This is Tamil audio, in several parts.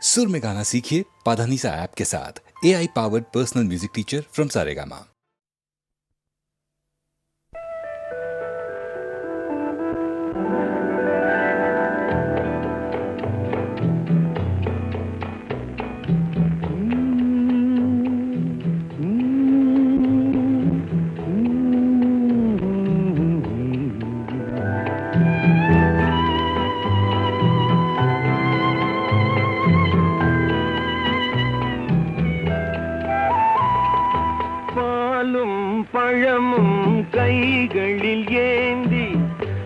सुर में गाना सीखिए पाधानीसा ऐप के साथ। AI powered personal music teacher from Saregama. பழமும் கைகளில் ஏந்தி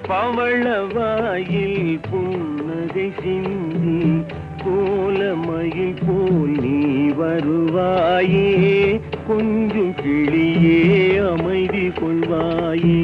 பவளவாயில் புன்னகை சிந்தி கோலமயில் போல் நீ வருவாயே, கொஞ்சம் கிளியே அமைதி கொள்வாயே.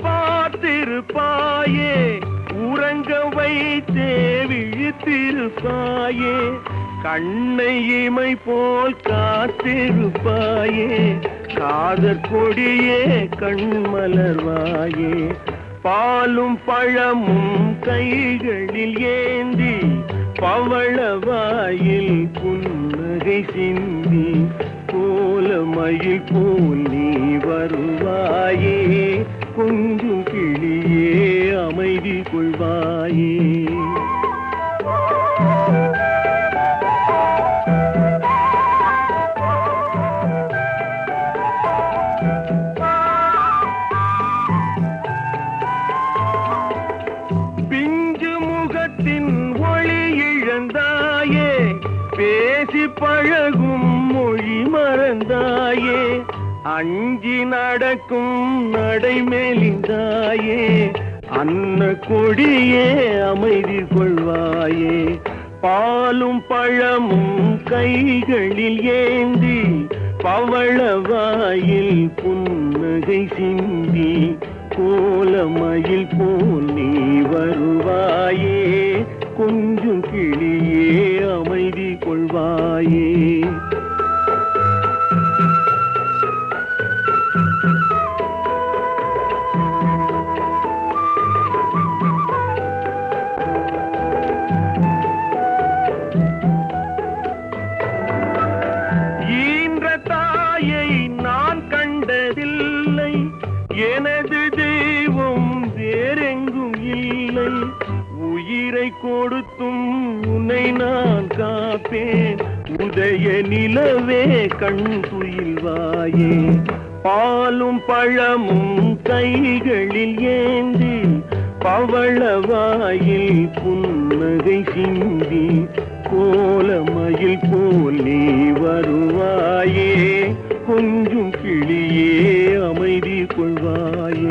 பார்த்திருப்பாயே, உறங்க வைத்தே விழித்திருப்பாயே, கண்ணை இமை போல் காத்திருப்பாயே, காதற் கொடியே கண்மலர்வாயே. பாலும் பழமும் கைகளில் ஏந்தி பவளவாயில் புன்னகை சிந்தி கோலமயில் போல் நீ வருவாயே, கொஞ்சம் கிளியே அமைதி கொள்வாயே. பிஞ்சு முகத்தின் ஒளி இழந்தாயே, பேசி பழகும் மொழி மறந்தாயே, அஞ்சி நடக்கும் நடை மெலிந்தாயே, அன்ன கொடியே அமைதி கொள்வாயே. பாலும் பழமும் கைகளில் ஏந்தி பவளவாயில் புன்னகை சிந்தி கோலமயில் போல் நீ வருவாயே, கொஞ்சம் கிளியே அமைதி கொள்வாயே. நான் கண்டதில்லை, எனது தெய்வம் வேறெங்கும் இல்லை, உயிரை கொடுத்தும் உன்னை நான் காப்பேன், உதய நிலவே கண் துயில்வாயே. பாலும் பழமும் கைகளில் ஏந்தி பவளவாயில் புன்னகை சிந்தி கோலமயில் போல் நீ வருவாயே, கொஞ்சம் கிளியே அமைதி கொள்வாயே.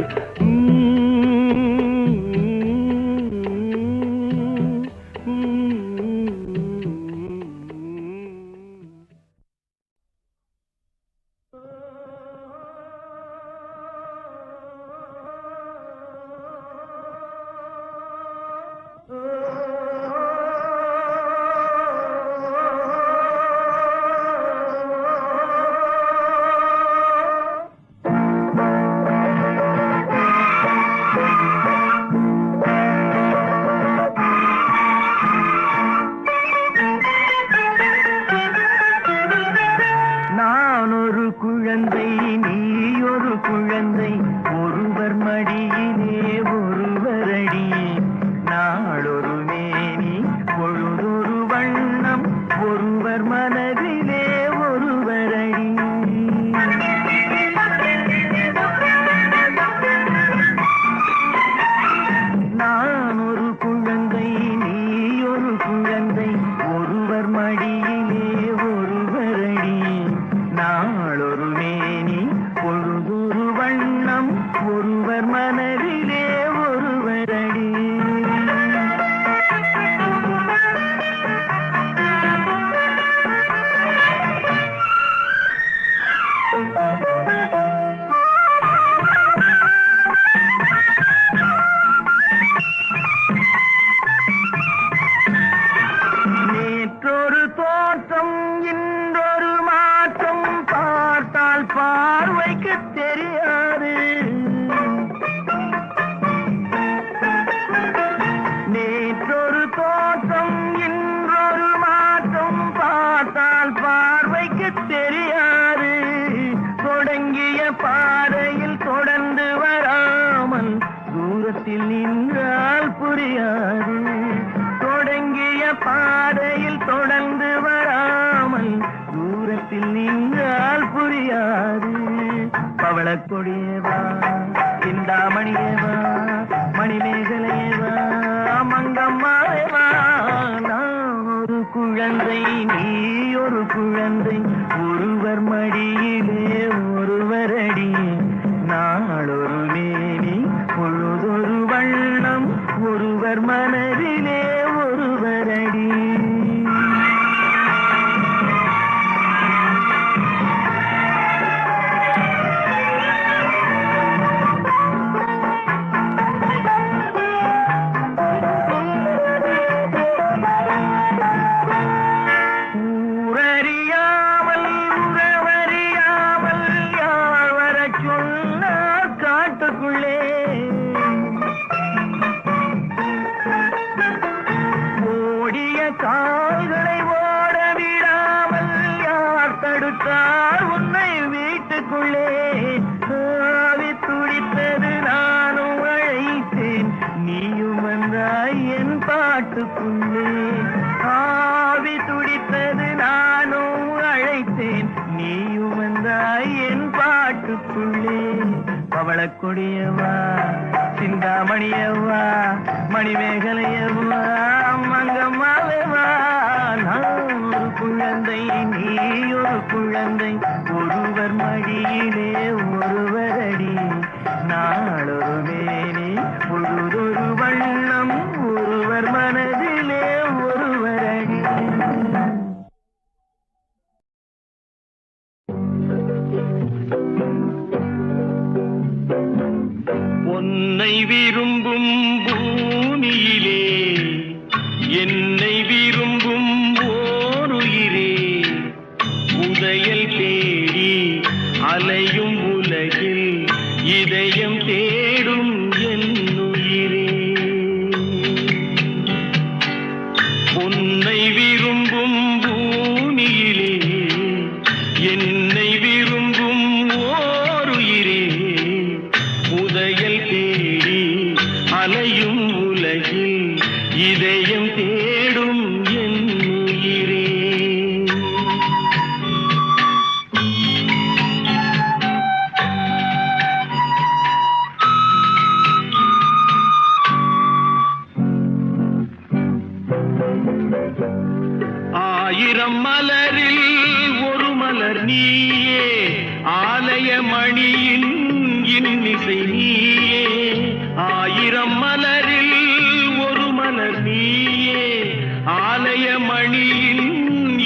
நேற்றொரு தோற்றம் இன்றொரு மாற்றம் பார்த்தால் பார்வைக்கு தெரியாது. தொடங்கிய பாதையில் தொடர்ந்து வராமல் தூரத்தில் நின்றால் புரியாது. தொடங்கிய பாதையில் தொடர்ந்து வராமல் தூரத்தில் நின்றால் புரியாது. பவளக்கொடியேவா, சிந்தாமணியேவா, மணிமேகலையேவா, மங்கம்மாவேவா. நான் ஒரு குழந்தை, நீ ஒரு குழந்தை, ஒருவர் மடியிலே ஒருவரடி. நாளொரு மேனி பொழுதொரு வண்ணம், ஒருவர் மனதிலே ஒருவரடி. கால்களை ஓட விடாமல் யார் தடுத்தார் உன்னை வீட்டுக்குள்ளே? ஆவி துடித்தது நானும் அழைத்தேன், நீயும் வந்தாய் என் பாட்டுக்குள்ளே. ஆவி துடித்தது நானும் அழைத்தேன், நீயும் வந்தாய் என் பாட்டுக்குள்ளே. பவளக்கொடியவா, சிந்தாமணியவா, மணிமேகலையவா, மங்கம்மாவேவா. நான் ஒரு குழந்தை, நீ ஒரு குழந்தை, ஒருவர் மடியிலே ஒருவரடி. நாளொரு மேனி பொழுதொரு வண்ணம், ஒருவர் மனதிலே ஒருவரடி. உன்னை விரும்பும் பூமியிலே என்னை விரும்பும் ஓருயிரே. உதயல் தேடி அலையும் உலகில் இதயம் தேடும் என்னுயிரே. உன்னை விரும்பும் பூமியிலே என்னை விரும்பும் ஓருயிரே. உதயல் தேடி அலையும் உலகில் இதயம் தேடும் என்னுயிரே. ஆயிரம் மலரில் ஒரு மலர் நீயே, ஆலய மணியின் இன்னிசை நீயே. ஆயிரம் மலரில் ஒரு மலர் நீயே, ஆலய மணியின்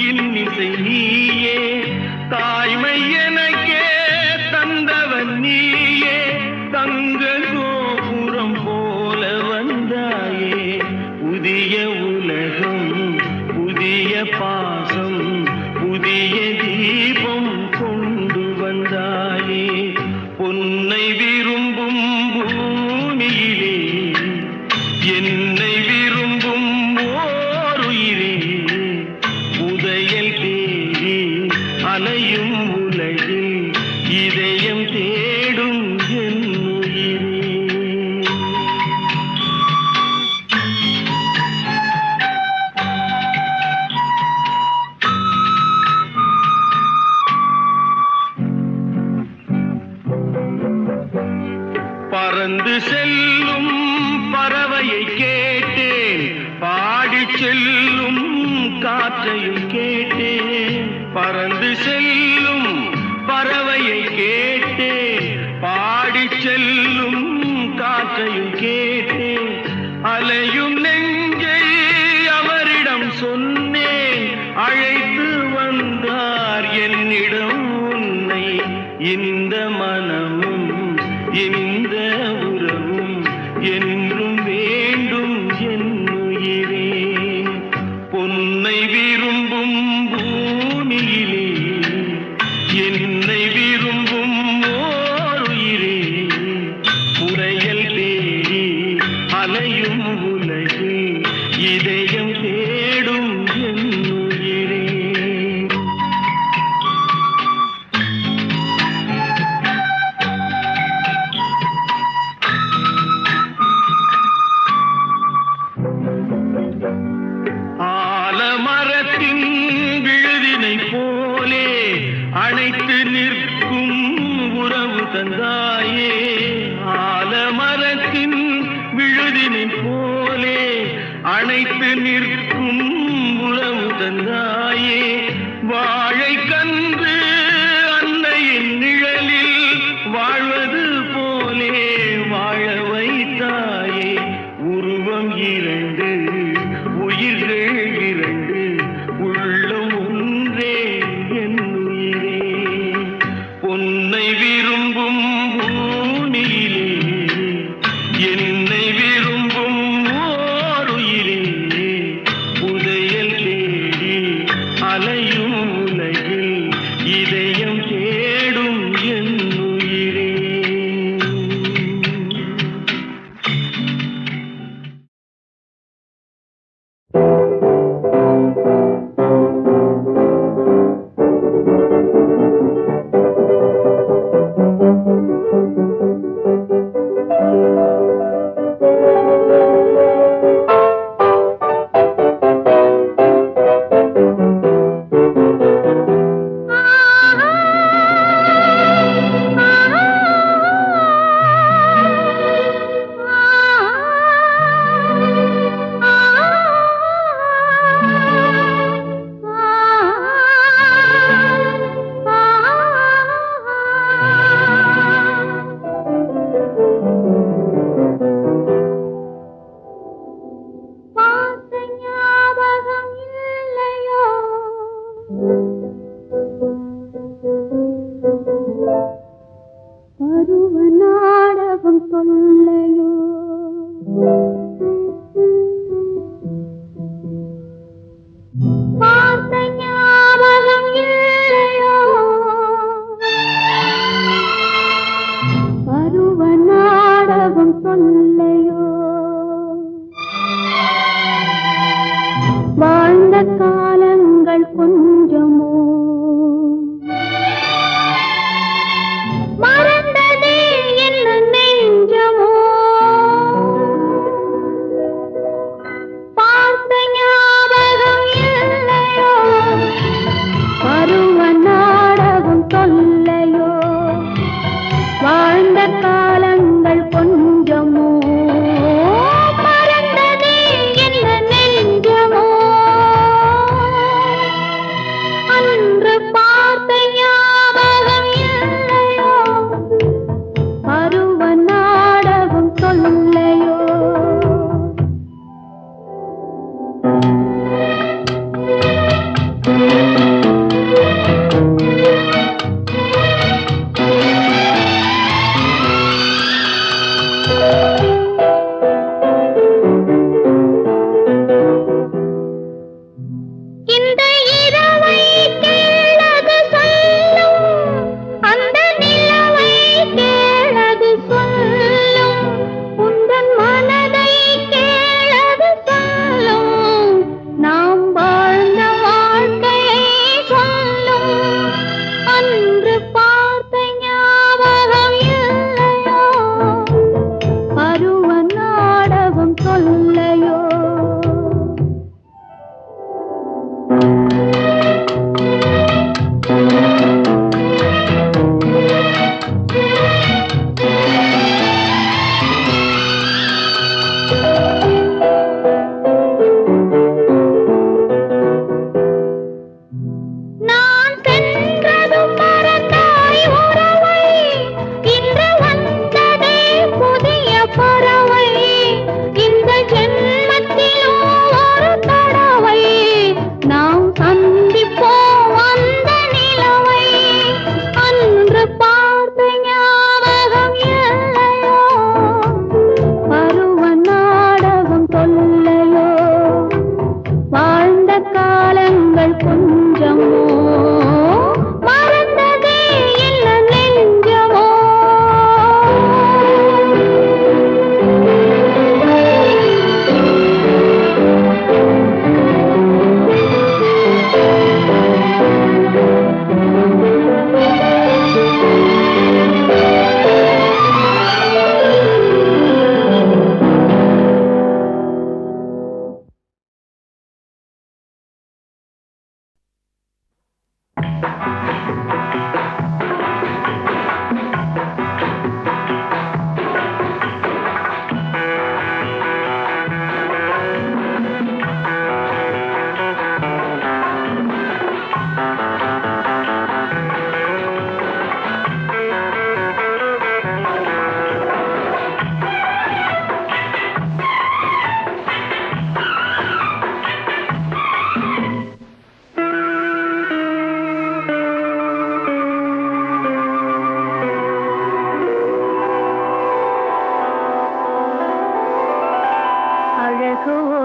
இன்னிசை நீயே. தாய்மை எனக்கே தந்தவன் நீயே, தங்க கோபுரம் போல வந்தாயே. புதிய உலகம், புதிய பாசம், புதிய தீபம் கொண்டு வந்தாயே. பொன்னை விரும்பும் பூமியிலே என்னை விரும்பும் ஓருயிரே. உதயல் தேடி அலையும் உலகில் இதயம் தேடும் என்னுயிரே. பறந்து செல்லும் பறவையை கேட்டேன், பாடிச் செல்லும் காற்றையும் கேட்டேன். பறந்து செல்லும் பறவையை கேட்டேன், பாடிச் செல்லும் காற்றையும் கேட்டேன். அலையும் நெஞ்சை அவரிடம் சொன்னேன், அழைத்து வந்தார் என்னிடம் உன்னை. இந்த மனமும் இந்த உறவும் என்றும் வேண்டும் என்னுயிரே. பொன்னை விரும்பும் பூமியிலே என்னை விரும்பும் ஓருயிரே. புதையல் தேடி அலையும் உலகில் ஆலமரத்தின் விழுதினை போலே அணைத்து நிற்கும் உறவு தந்தாயே. ஆலமரத்தின் விழுதினை போலே அணைத்து நிற்கும் உறவு தந்தாயே. வாழை கன்று அன்னையின் நிழலில் வாழ்வது போலே வாழ வைத்தாயே. உருவம் இரண்டு, உயிர்கள் இரண்டு, உள்ளம் ஒன்றே என் உயிரே. பொன்னை விரும்பும் பூமியிலே என்னை விரும்பும் ஓருயிரே. புதையல் தேடி அலையும் உலகில் இதயம் தேடும் என் உயிரே.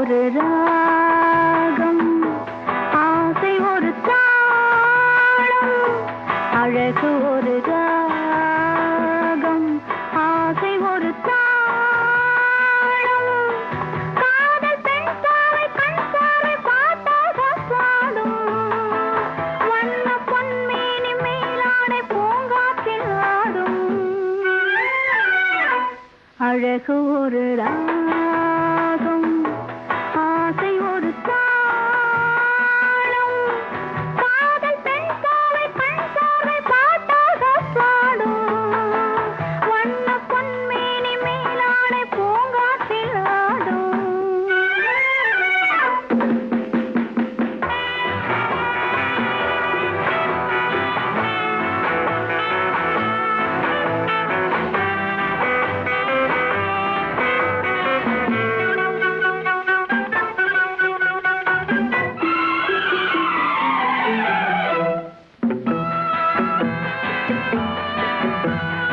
ஒரு ராகம், ஆசை ஒரு தாளம், அழகு ஒரு ராகம், ஆசை ஒரு தாளம், காதல் பெண் சாவை கண் சாவை பாட்டாக பாடும், வண்ண பொன்மேனி மேலாடை பூங்காற்றில் ஆடும், அழகு ஒரு ராகம், ஆசை ஒரு தாளம், காதல் பெண் சாவை கண் சாவை பாட்டாக பாடும், வண்ண பொன்மேனி மேலாடை பூங்காற்றில் ஆடும்.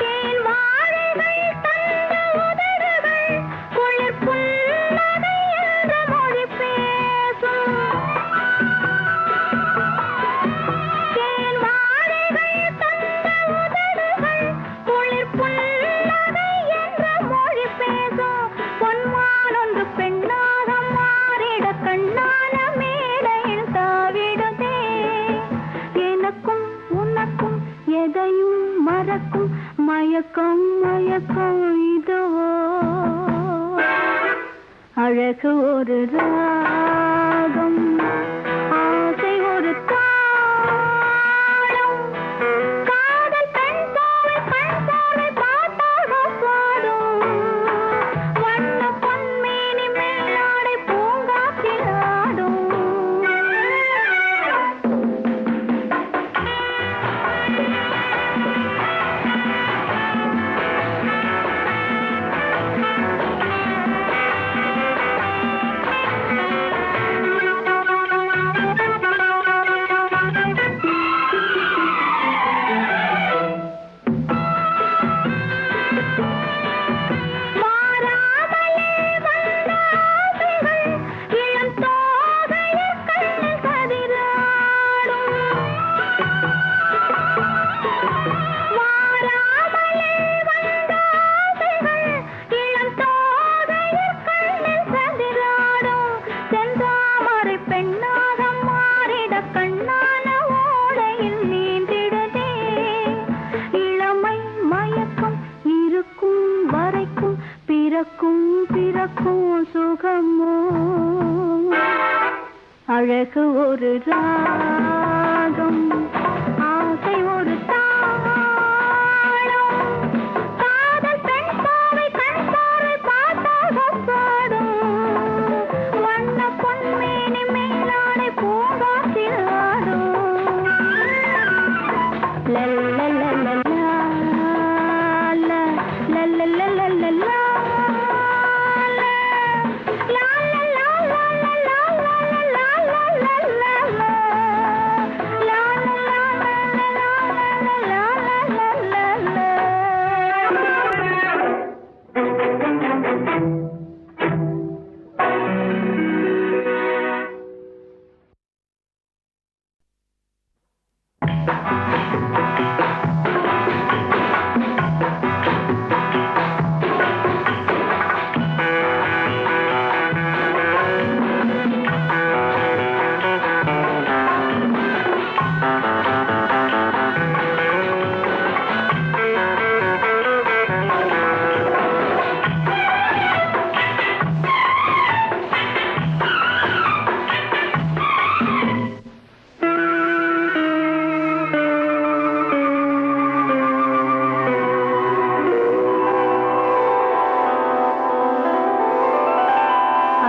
தேன் வாழைகள் தந்த உதடுகள் குளிர் புன்னகை என்ற மொழி பேசும். தேன் வாழைகள் தந்த உதடுகள் குளிர் புன்னகை என்ற மொழி பேசும். பொன்மான் ஒன்று பெண்ணாக மாறிட கண்ணான மேடையில் தாவிடுதே. எனக்கும் உனக்கும் எதையும் மறக்கும் மயக்கம் மயக்கம் இதுவோ, அழகு ஒரு ராகம், ஆசை ஒரு தாளம், காதல் பெண் சாவை கண் சாவை பாட்டாக பாடும், வண்ண பொன்மேனி மேலாடை பூங்காற்றில் ஆடும். மாறாமலே வந்த ஆசைகள் இளம் தோகையில் கண்ணில் கதிராடும். மாறாமலே வந்த ஆசைகள் இளம் தோகையில் கண்ணில் கதிராடும். செந்தாமரை பெண்ணாக மாறிட கண்ணான ஓடையில் நீந்திடுதே. இளமை மயக்கம் இருக்கும் வரைக்கும் பிறக்கும் பிறக்கும் சுகமோ, அழகு ஒரு ராகம், ஆசை ஒரு தாளம், காதல் பெண் சாவை கண் சாவை பாட்டாக பாடும், வண்ண பொன்மேனி மேலாடை பூங்காற்றில் ஆடும். லல்லலல்லலா, லல்லலல்லலா,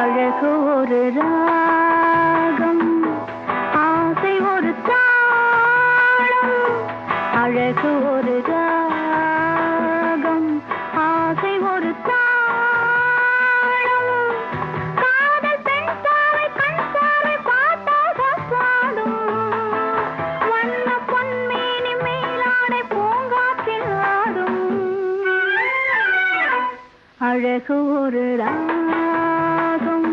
அழகு ஒரு ராகம், ஆசை ஒரு தாளம், அழகு ஒரு ராகம், ஆசை ஒரு தாளம், காதல் பெண் சாவை கண் சாவை பாட்டாக பாடும், வண்ண பொன்மேனி மேலாடை பூங்காற்றில் ஆடும், அழகு ஒரு ராகம்,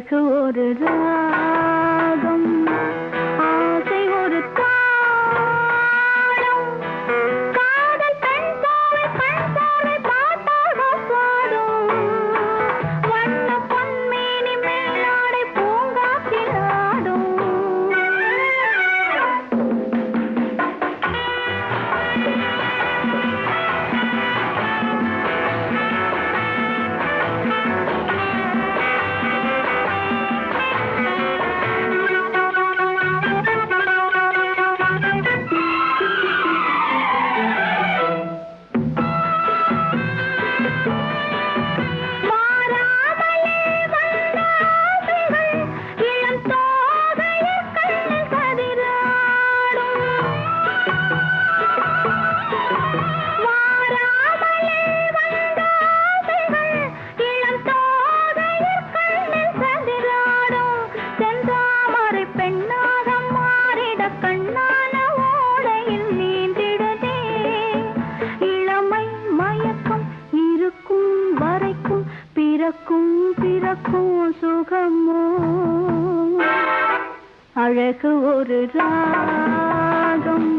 அழகு ஒரு ராகம், ஆசை ஒரு தாளம். காதல் பெண் பாவை கண் பாவை பாட்டாக பாடும். வண்ண பொன்மேனி மேலாடை பூங்காற்றில் ஆடும். பிறக்கும் சுகமோ அழகு ஒரு ராகம்.